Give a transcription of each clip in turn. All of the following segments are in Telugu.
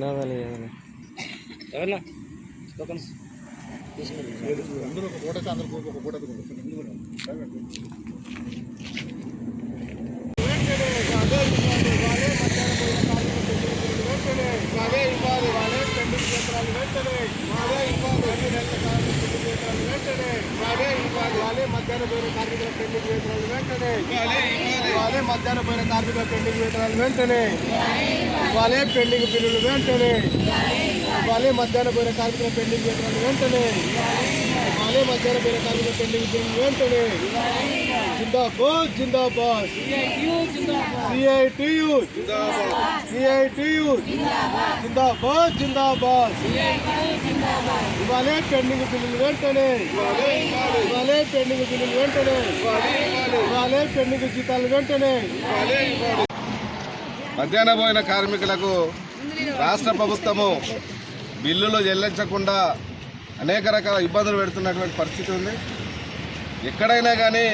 ఎవరన్నా అందరూ ఒక పూట అందరూ ఒక పూట మధ్యాహ్న పోయిన కార్మికుల పెండింగ్ వేతనాలు వెంటనే మధ్యాహ్న పోయిన కార్మికుల పెండింగ్ వేతనాలు వెంటనే ఇవాళే పెండింగ్ బిల్లులు వెంటనే ఇవాళే మధ్యాహ్న పోయిన కార్మికుల పెండింగ్ వేతనాలు వెంటనే ఇవాళే మధ్యాహ్న పోయిన కార్మికుల పెండింగ్ బిల్లులు వెంటనే జిందాబాద్ జిందాబాద్ సిఐటియు జిందాబాద్ జిందాబాద్ ఇవాళే పెండింగ్ బిల్లులు వెంటనే ఇవాళే పెండింగ్ బిల్లులు వెంటనే ఇవాళే పెండింగ్ జీతాలు వెంటనే. మధ్యాహ్న పోయిన కార్మికులకు రాష్ట్ర ప్రభుత్వము బిల్లులు చెల్లించకుండా అనేక రకాల ఇబ్బందులు పెడుతున్నటువంటి పరిస్థితి ఉంది. ఎక్కడైనా కానీ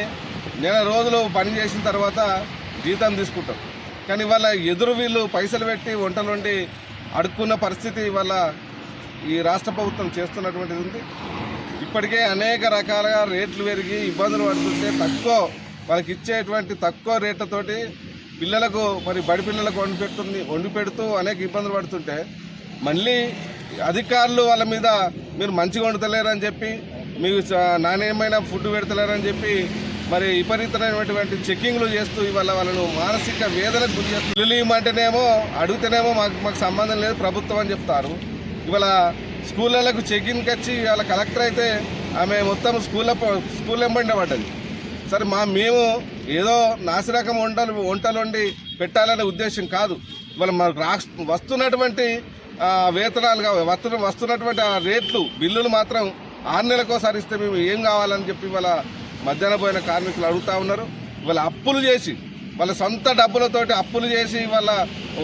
నెల రోజులు పని చేసిన తర్వాత జీతం తీసుకుంటాం, కానీ వాళ్ళ ఎదురు వీళ్ళు పైసలు పెట్టి వంటలు వండి అడుక్కున్న పరిస్థితి వాళ్ళ ఈ రాష్ట్ర ప్రభుత్వం చేస్తున్నటువంటిది ఉంది. ఇప్పటికే అనేక రకాలుగా రేట్లు పెరిగి ఇబ్బందులు పడుతుంటే వాళ్ళకి ఇచ్చేటువంటి తక్కువ రేట్లతోటి పిల్లలకు మరి బడి పిల్లలకు వండి పెడుతూ అనేక ఇబ్బందులు పడుతుంటే మళ్ళీ అధికారులు వాళ్ళ మీద మీరు మంచిగా వండుతలేరని చెప్పి మీకు నాణ్యమైన ఫుడ్ పెడతలేరని చెప్పి మరి విపరీతమైనటువంటి చెక్కింగ్లు చేస్తూ ఇవాళ వాళ్ళను మానసిక వేదనకు గురి చేస్తూ పిల్లలు ఇవ్వమంటేనేమో అడిగితేనేమో మాకు సంబంధం లేదు ప్రభుత్వం అని చెప్తారు. ఇవాళ స్కూళ్ళకు చెక్కింగ్కి వచ్చి ఇవాళ కలెక్టర్ అయితే ఆమె మొత్తం స్కూల్ వెంబడిన పడ్డది. సరే మేము ఏదో నాసిరకం వంటలు వండి పెట్టాలనే ఉద్దేశం కాదు. ఇవాళ మనకు వస్తున్నటువంటి వేతనాలు వస్తున్నటువంటి ఆ రేట్లు బిల్లులు మాత్రం 6 నెలలకోసారి ఇస్తే మేము ఏం కావాలని చెప్పి ఇవాళ మధ్యాహ్న పోయిన కార్మికులు అడుగుతూ ఉన్నారు. ఇవాళ అప్పులు చేసి వాళ్ళ సొంత డబ్బులతోటి అప్పులు చేసి వాళ్ళ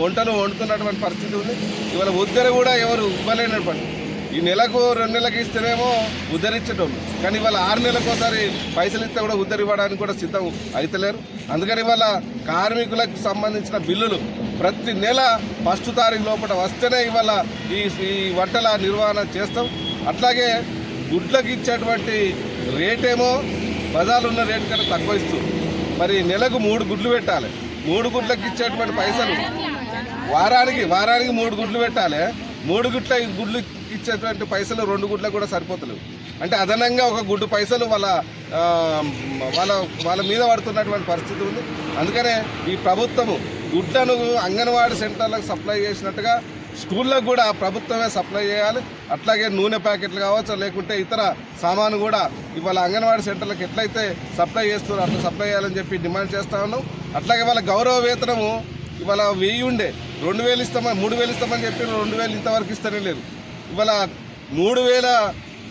వంటలు వండుతున్నటువంటి పరిస్థితి ఉంది. ఇవాళ ఉద్దర కూడా ఎవరు ఇవ్వలేనటువంటి ఈ నెలకు 2 నెలలకు ఇస్తేనేమో ఉద్ధరించడం, కానీ ఇవాళ 6 నెలలకోసారి పైసలు ఇస్తే కూడా ఉద్దరి ఇవ్వడానికి కూడా సిద్ధం అవుతలేరు. అందుకని ఇవాళ కార్మికులకు సంబంధించిన బిల్లులు ప్రతి నెల 1వ తారీఖు లోపల వస్తేనే ఇవాళ ఈ వంటల నిర్వహణ చేస్తాం. అట్లాగే గుడ్లకు ఇచ్చేటువంటి రేటేమో బజార్లో ఉన్న రేటు కన్నా తక్కువ ఇస్తుంది. మరి నెలకు 3 గుడ్లు పెట్టాలి. 3 గుడ్లకు ఇచ్చేటువంటి పైసలు వారానికి 3 గుడ్లు పెట్టాలి. 3 గుడ్లు ఇచ్చేటువంటి పైసలు 2 గుడ్లకు కూడా సరిపోతలేవు. అంటే అదనంగా ఒక గుడ్డు పైసలు వాళ్ళ మీద పడుతున్నటువంటి పరిస్థితి ఉంది. అందుకనే ఈ ప్రభుత్వము గుడ్లను అంగన్వాడీ సెంటర్లకు సప్లై చేసినట్టుగా స్కూళ్ళకు కూడా ప్రభుత్వమే సప్లై చేయాలి. అట్లాగే నూనె ప్యాకెట్లు కావచ్చు, లేకుంటే ఇతర సామాను కూడా ఇవాళ అంగన్వాడీ సెంటర్లకు ఎట్లయితే సప్లై చేస్తున్నారో అట్లా సప్లై చేయాలని చెప్పి డిమాండ్ చేస్తా ఉన్నాం. అట్లాగే వాళ్ళ గౌరవ వేతనము ఇవాళ 1000 ఉండే 2000 ఇస్తామని 3000 ఇస్తామని చెప్పి 2000 ఇంతవరకు ఇస్తూనే లేదు. ఇవాళ 3000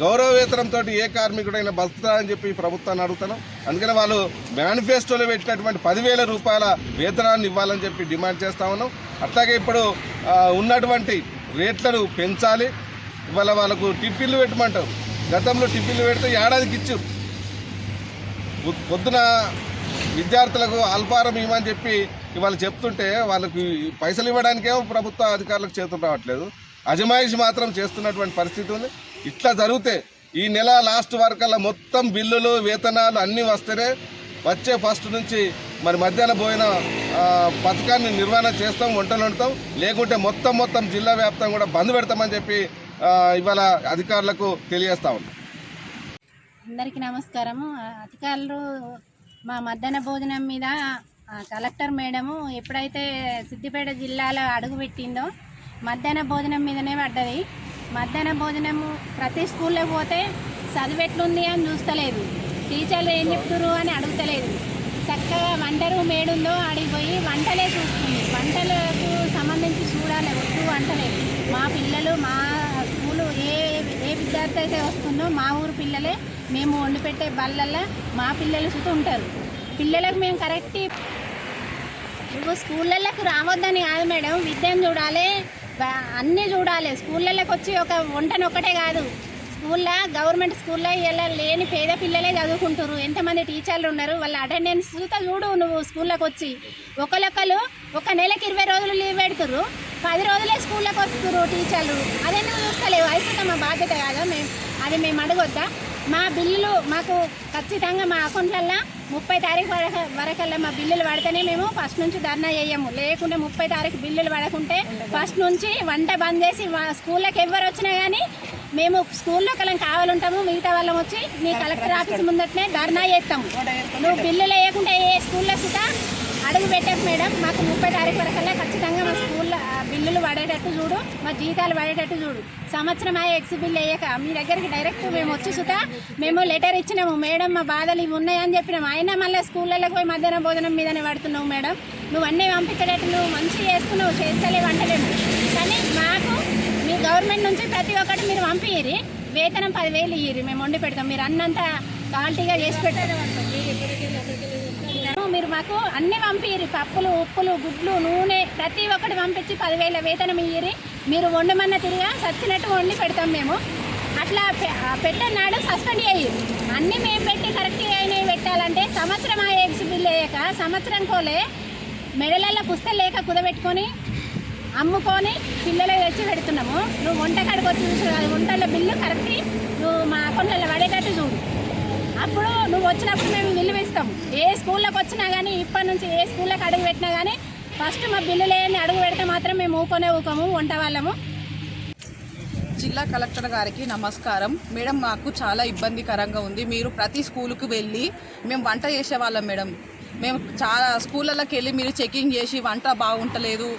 గౌరవ వేతనంతో ఏ కార్మికుడైనా బతుకుతారని చెప్పి ప్రభుత్వాన్ని అడుగుతున్నాం. అందుకని వాళ్ళు మేనిఫెస్టోలో పెట్టినటువంటి 10,000 రూపాయల వేతనాన్ని ఇవ్వాలని చెప్పి డిమాండ్ చేస్తా ఉన్నాం. అట్లాగే ఇప్పుడు ఉన్నటువంటి రేట్లను పెంచాలి. ఇవాళ వాళ్ళకు టిఫిన్లు పెట్టమంటారు. గతంలో టిఫిన్లు పెడితే ఏడాదికి ఇచ్చారు. పొద్దున విద్యార్థులకు అల్పారం ఇవ్వమని చెప్పి ఇవాళ చెప్తుంటే వాళ్ళకి పైసలు ఇవ్వడానికేమో ప్రభుత్వ అధికారులకు చేతులు రావట్లేదు, అజమాయిషి మాత్రం చేస్తున్నటువంటి పరిస్థితి ఉంది. ఇట్లా జరిగితే ఈ నెల లాస్ట్ వరకల్లా మొత్తం బిల్లులు వేతనాలు అన్నీ వస్తేనే వచ్చే 1st నుంచి మరి మధ్యాహ్న భోజన పథకాన్ని నిర్వహణ చేస్తాం, వంటలు వండుతాం. లేకుంటే మొత్తం జిల్లా వ్యాప్తంగా కూడా బంద్ పెడతామని చెప్పి ఇవాళ అధికారులకు తెలియజేస్తా ఉన్నాం. అందరికీ నమస్కారము. అధికారులు మా మధ్యాహ్న భోజనం మీద కలెక్టర్ మేడము ఎప్పుడైతే సిద్దిపేట జిల్లాలో అడుగుపెట్టిందో మధ్యాహ్న భోజనం మీదనే పడ్డది. మధ్యాహ్న భోజనము ప్రతి స్కూల్లో పోతే చదివెట్లుంది అని చూస్తలేదు, టీచర్లు ఏం చెప్తున్నారు అని అడుగుతలేదు. చక్కగా వంట రూమ్ ఏడుందో అడిగిపోయి వంటలే చూస్తుంది. వంటలకు సంబంధించి చూడాలి, వద్దు వంటలే. మా పిల్లలు మా స్కూలు ఏ విద్యార్థి అయితే వస్తుందో మా ఊరు పిల్లలే మేము వండి పెట్టే బళ్ళల్లో మా పిల్లలు చుట్టూ ఉంటారు. పిల్లలకు మేము కరెక్ట్ నువ్వు స్కూళ్ళకు రావద్దని కాదు మేడం, విద్యను చూడాలి, అన్నీ చూడాలి. స్కూళ్ళకి వచ్చి ఒక వంటను ఒక్కటే కాదు, స్కూల్లో గవర్నమెంట్ స్కూల్లో ఇలా లేని పేద పిల్లలే చదువుకుంటారు. ఎంతమంది టీచర్లు ఉన్నారు, వాళ్ళ అటెండెన్స్ చూడు నువ్వు. స్కూల్లోకి వచ్చి ఒకరు 1 నెలకి 20 రోజులు లీవ్ పెడుతురు. 10 రోజులే స్కూల్లోకి వస్తున్నారు టీచర్లు. అదెందుకు చూస్తలేవు? అయితే మా బాధ్యత కాదా? మేము అడగొద్దా? మా బిల్లులు మాకు ఖచ్చితంగా మా అకౌంట్లల్లో 30 తారీఖు వరకల్లా మా బిల్లులు పడితేనే మేము ఫస్ట్ నుంచి ధర్నా చేయము. లేకుంటే 30 తారీఖు బిల్లులు పడకుంటే ఫస్ట్ నుంచి వంట బంద్ చేసి స్కూళ్ళకి ఎవరు వచ్చినా కానీ మేము స్కూల్లో కలం కావాలంటాము. మిగతా వాళ్ళం వచ్చి మీ కలెక్టర్ ఆఫీస్ ముందటనే ధర్నా చేస్తాము. నువ్వు బిల్లులు వేయకుంటే ఏ స్కూల్లో సుతా అడుగు పెట్టాక మేడం మాకు 30 తారీఖు వరకల్లా ఖచ్చితంగా మా స్కూల్లో బిల్లులు పడేటట్టు చూడు, మా జీతాలు పడేటట్టు చూడు. సంవత్సరం ఎక్స్ బిల్ వేయక మీ దగ్గరికి డైరెక్ట్ మేము వచ్చి సుతా మేము లెటర్ ఇచ్చినాము. మేడం మా బాధలు ఇవి ఉన్నాయని చెప్పినాము. అయినా మళ్ళీ స్కూళ్ళకి పోయి మధ్యాహ్న భోజనం మీదనే పడుతున్నావు మేడం. నువ్వు అన్నీ పంపించేటట్టు నువ్వు మంచిగా చేస్తున్నావు, చేస్తలేవు అంటలేము. కానీ మాకు మీ గవర్నమెంట్ నుంచి ప్రతి ఒక్కటి మీరు పంపియ్యి, వేతనం 10,000 ఇయ్యి, మేము వండి పెడతాం. మీరు అన్నంత క్వాలిటీగా చేసి పెట్టారు. మీరు మాకు అన్నీ పంపియ్యి, పప్పులు, ఉప్పులు, గుడ్లు, నూనె ప్రతి ఒక్కటి పంపించి 10,000 వేతనం ఇయ్యి. మీరు వండమన్న తిరిగా సచ్చినట్టు వండి పెడతాం మేము. అట్లా పెట్టన్నాడు సస్పెండ్ అయ్యి అన్నీ మేము పెట్టి కరెక్ట్గా అయినవి పెట్టాలంటే సంవత్సరం ఎగ్స్ బిల్ వేయక సంవత్సరం కోలే మెడలల్లో పుస్తలు లేక కుదబెట్టుకొని అమ్ముకొని పిల్లలు తెచ్చి పెడుతున్నాము. నువ్వు వంట కాడికి వచ్చి చూసు, అది వంటల బిల్లు కరెక్ట్ నువ్వు మా అకౌంట్లలో పడేటట్టు చూడు. అప్పుడు నువ్వు వచ్చినప్పుడు మేము విలువిస్తాము. ఏ స్కూల్లోకి వచ్చినా కానీ ఇప్పటి నుంచి ఏ స్కూల్లోకి అడుగు పెట్టినా కానీ ఫస్ట్ మా బిల్లులు లేని అడుగు పెడితే మాత్రం మేము ఊకోము వంట వాళ్ళము. జిల్లా కలెక్టర్ గారికి నమస్కారం. మేడం, మాకు చాలా ఇబ్బందికరంగా ఉంది. మీరు ప్రతి స్కూలుకు వెళ్ళి మేము వంట చేసేవాళ్ళం మేడం. మేము చాలా స్కూళ్ళకి వెళ్ళి మీరు చెకింగ్ చేసి వంట బాగుంటలేదు,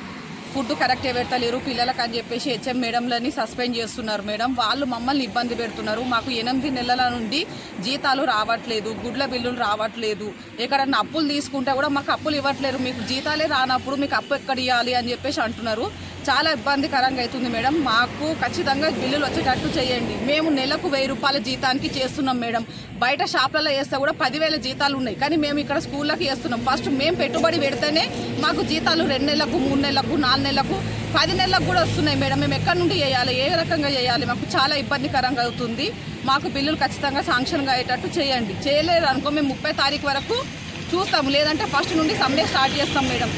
ఫుడ్ కరెక్ట్గా పెడతలేరు పిల్లలకు అని చెప్పేసి హెచ్ఎం మేడంలని సస్పెండ్ చేస్తున్నారు మేడం. వాళ్ళు మమ్మల్ని ఇబ్బంది పెడుతున్నారు. మాకు 8 నెలల నుండి జీతాలు రావట్లేదు, గుడ్ల బిల్లులు రావట్లేదు. ఎక్కడన్నా అప్పులు తీసుకుంటే కూడా మాకు అప్పులు ఇవ్వట్లేరు. మీకు జీతాలే రానప్పుడు మీకు అప్పు ఎక్కడ ఇవ్వాలి అని చెప్పేసి అంటున్నారు. చాలా ఇబ్బందికరంగా అవుతుంది మేడం. మాకు ఖచ్చితంగా బిల్లులు వచ్చేటట్టు చేయండి. మేము నెలకు 1000 రూపాయల జీతానికి చేస్తున్నాం మేడం. బయట షాపులలో వేస్తే కూడా 10,000 జీతాలు ఉన్నాయి, కానీ మేము ఇక్కడ స్కూళ్ళకి వేస్తున్నాం. ఫస్ట్ మేము పెట్టుబడి పెడితేనే మాకు జీతాలు 2 నెలలకు, 3 నెలలకు, 4 నెలలకు, 10 నెలలకు కూడా వస్తున్నాయి మేడం. మేము ఎక్కడి నుండి చేయాలి, ఏ రకంగా చేయాలి? మాకు చాలా ఇబ్బందికరంగా అవుతుంది. మాకు బిల్లులు ఖచ్చితంగా శాంక్షన్గా అయ్యేటట్టు చేయండి. చేయలేదు అనుకో మేము 30 తారీఖు వరకు చూస్తాము, లేదంటే ఫస్ట్ నుండి సమ్మె స్టార్ట్ చేస్తాం మేడం.